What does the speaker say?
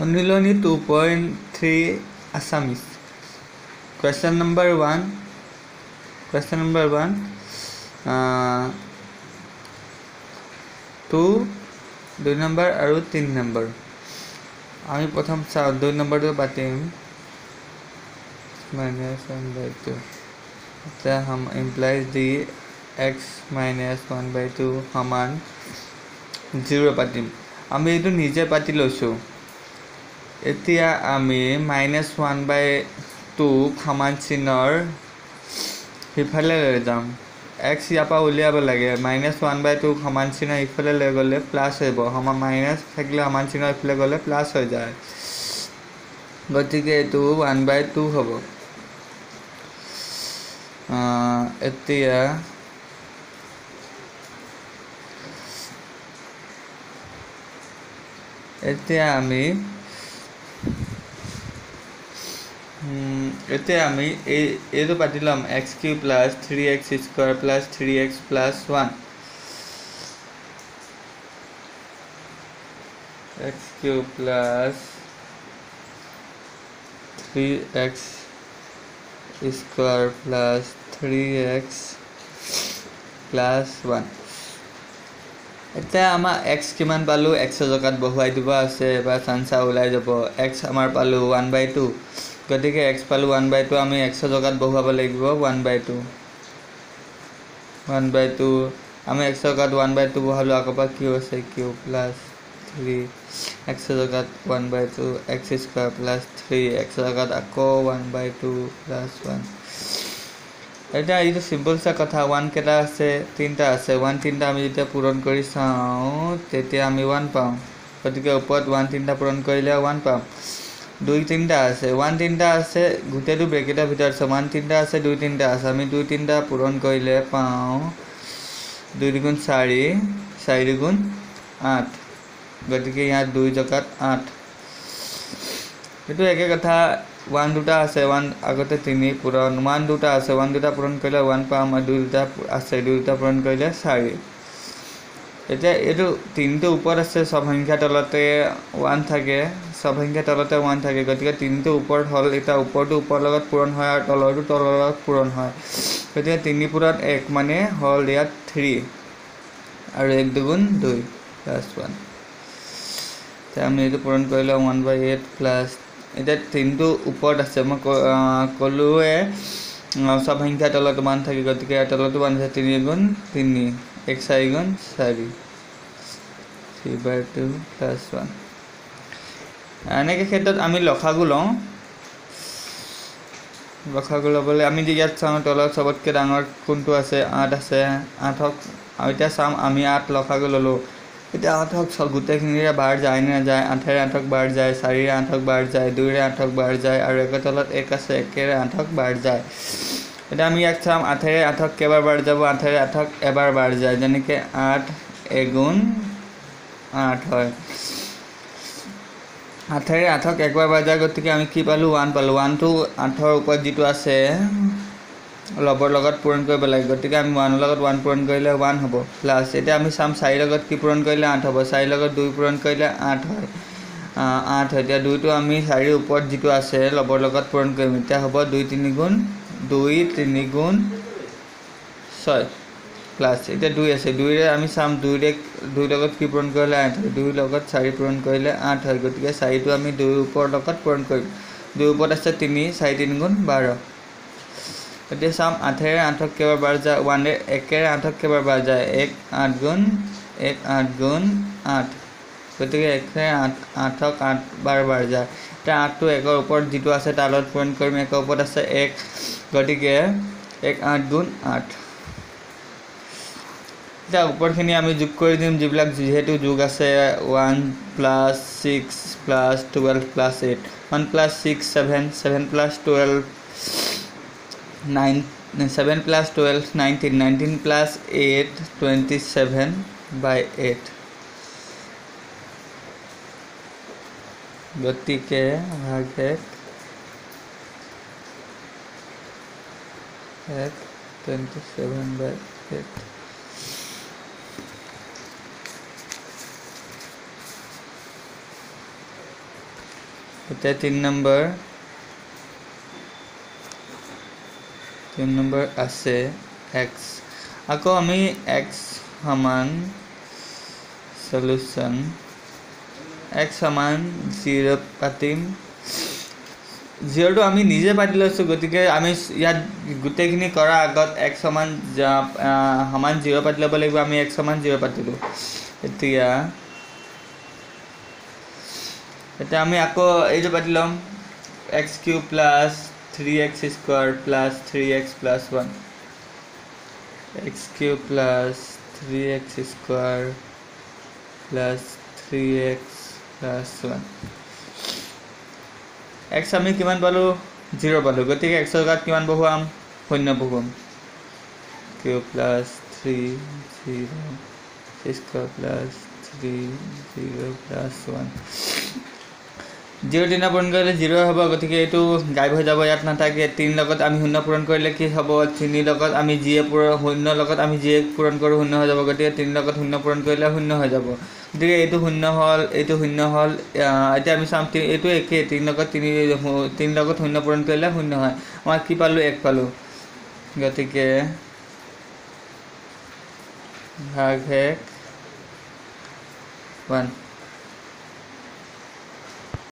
Only 2.3 Assamese. Question number 1. Two 2 number আৰু 3 number. আমি প্ৰথম চাওঁ 2 নম্বৰটো পাতিম -1/2. এতিয়া हम implies the x - 1/2 সমান 0 পাতিম। আমি এইটো নিজে পাতি লৈছোঁ। এতিয়া আমি -1/2 সমান চিহ্নৰ সিফালে লৈ যাম। x ইয়াৰ পৰা উলিয়াব লাগে। -1/2 সমান চিহ্ন ইফালে লৈ গ'লে প্লাছ হ'ব। মাইনাছ থাকিলে সমান চিহ্ন ইফালে গ'লে প্লাছ হৈ যায়। গতিকে এইটো 1/2 হ'ব। এতিয়া আমি এইটো পাতি ল'ম x³ + 3x² + 3x + 1 x³ + 3x² + 3x + 1। এতিয়া আমাৰ x কিমান পালোঁ? x জেগাত বহুৱাই দিব আছে বা চান্সা ওলাই যাব। x আমাৰ পালোঁ 1/2। গতিকে x পালোঁ 1/2, আমি x জেগাত বহুৱাব লাগিব 1/2। আমি x জেগাত 1/2 বহালোঁ। আকৌ পৰা q আছে q + 3 x জেগাত 1/2 x² + 3 x জেগাত আকৌ 1/2 + 1। এতিয়া এইটো চিম্পল চা কথা। 1 কেইটা আছে? 3টা আছে। 1 3টা আমি যেতিয়া পূৰণ কৰি চাওঁ তেতিয়া আমি 1 পাওঁ। গতিকে ওপৰত 1 3টা পূৰণ কৰিলে 1 পাম। 2 3টা আছে। 1 3টা আছে, গোটেইটো ব্ৰেকেটৰ ভিতৰত আছে। 1 3টা আছে, 2 3টা আছে। আমি 2 3টা পূৰণ কৰিলে পাওঁ 2 × 2 = 4, 4 × 2 = 8। গতিকে ইয়াত 2 জেগাত 8। এইটো একে কথা। 1 2টা আছে, 1 আগতে 3 পূৰণ 1 2টা আছে, 1 2টা পূৰণ কৰিলে 1 পাম। 2 2টা আছে, 2 2টা পূৰণ কৰিলে 4। এতিয়া এইটো 3টো ওপৰত আছে, সব সংখ্যা তলতে 1 থাকে। সব সংখ্যা তলতে 1 থাকে। গতিকে 3টো ওপৰত হ'ল। এতিয়া ওপৰটো ওপৰৰ লগত পূৰণ হয় আৰু তলৰটো তলৰ লগত পূৰণ হয়। গতিকে 3 পূৰণ 1 মানে হ'ল ইয়াত 3 আৰু 1 2 × 2 + 1। এতিয়া আমি এইটো পূৰণ কৰিলে 1/8 প্লাছ। এতিয়া 3টো ওপৰত আছে। মই ক'লোৱে সব সংখ্যা তলত 1 থাকে। গতিকে ইয়াৰ তলতো 1 আছে। 3 × 3 1 4 × 4 3/2 + 1। এনেকৈ ক্ষেত্ৰত আমি লসাগু লওঁ। লসাগু ল'বলৈ আমি ইয়াত চাওঁ তলত চবতকৈ ডাঙৰ কোনটো আছে? 8 আছে। 8ক এতিয়া চাম আমি 8 লসাগু ল'লোঁ। এতিয়া 8ক গোটেইখিনিৰে বাৰ যায় নে নাযায়? 8ৰে 8ক বাৰ যায়, 4ৰে 8ক বাৰ যায়, 2ৰে 8ক বাৰ যায় আৰু 1ৰ তলত 1 আছে, 1ৰে 8ক বাৰ যায়। এতিয়া আমি ইয়াত চাম 8ৰে 8ক কেইবাৰ বাৰ যাব? 8ৰে 8ক এবাৰ বাৰ যায়। যেনেকৈ 8 × 8 হয়। 8ৰে 8ক একবাৰ বাৰ যায়। গতিকে আমি কি পালোঁ? 1 পালোঁ। 1টো 8ৰ ওপৰত যিটো আছে লবৰ লগত পূৰণ কৰিব লাগে। গতিকে আমি 1ৰ লগত 1 পূৰণ কৰিলে 1 হ'ব প্লাছ। এতিয়া আমি চাম 4ৰ লগত কি পূৰণ কৰিলে 8 হ'ব। 4ৰ লগত 2 পূৰণ কৰিলে 8 হয়। 8 হয়। এতিয়া 2টো আমি 4ৰ ওপৰত যিটো আছে লবৰ লগত পূৰণ কৰিম। এতিয়া হ'ব 2 3 × 6 প্লাছ। এতিয়া 2 আছে। 2ৰে আমি চাম 2ৰ লগত কি পূৰণ কৰিলে 8 হয়। 2ৰ লগত 4 পূৰণ কৰিলে 8 হয়। গতিকে 4টো আমি 2ৰ ওপৰৰ লগত পূৰণ কৰিম। 2ৰ ওপৰত আছে 3, 4 3 × 12। এতিয়া চাম 8ৰে 8ক কেইবাৰ বাৰ যায়? 1ৰে 8ক কেইবাৰ বাৰ যায়? 1 8 × 8। গতিকে 1ৰে 8ক 8 বাৰ বাৰ যায়। এতিয়া 8টো 1ৰ ওপৰত যিটো আছে তাৰ লগত পূৰণ কৰিম। 1ৰ ওপৰত আছে 1, গতিকে 1 8 × 8। এতিয়া ওপৰখিনি আমি যোগ কৰি দিম। যিহেতু যোগ আছে 1 + 6 + 12 + 8 1 + 6 7 7 + 12 9 7 + 12 19 19 + 8 27/8। গতিকে ভাগ 1 27/8। এতিয়া 3 নম্বৰ আছে x আকৌ আমি x সমান সলিউশন x সমান 0 পাতিম 0 টো আমি নিজে পাতি লৈছো গতিকে আমি ইয়াত গুটেখিনি কৰা আগত x সমান 0 পাতি ল'ব লাগিব আমি x সমান 0 পাতিলো এতিয়া আমি আকৌ এইটো পাতি লম x³ plus 3x square plus 3x plus 1 x³ plus 3x square plus 3x plus 1 x আমি কিমান পালো 0 পালো গতিকে x ৰ ঘাত কিমান বহুৱাম 0 বহুৱাম cube plus 3 0 square plus 3 0 plus 1 0 3 পূৰণ কৰিলে 0 হ'ব গতিকে এইটো গায়ব হৈ যাব ইয়াত নাথাকে 3 লগত আমি 0 পূৰণ কৰিলে কি হ'ব 3 লগত আমি j পূৰণ 0 লগত আমি j পূৰণ কৰো 0 হৈ যাব গতিকে 3 লগত 0 পূৰণ কৰিলে 0 হৈ যাব গতিকে এইটো 0 হ'ল এইটো 0 হ'ল এতিয়া আমি চাম এইটো একে 3 লগত 3 লগত 0 পূৰণ কৰিলে 0 হয় মই কি পালো 1 পালো গতিকে ভাগ 1 1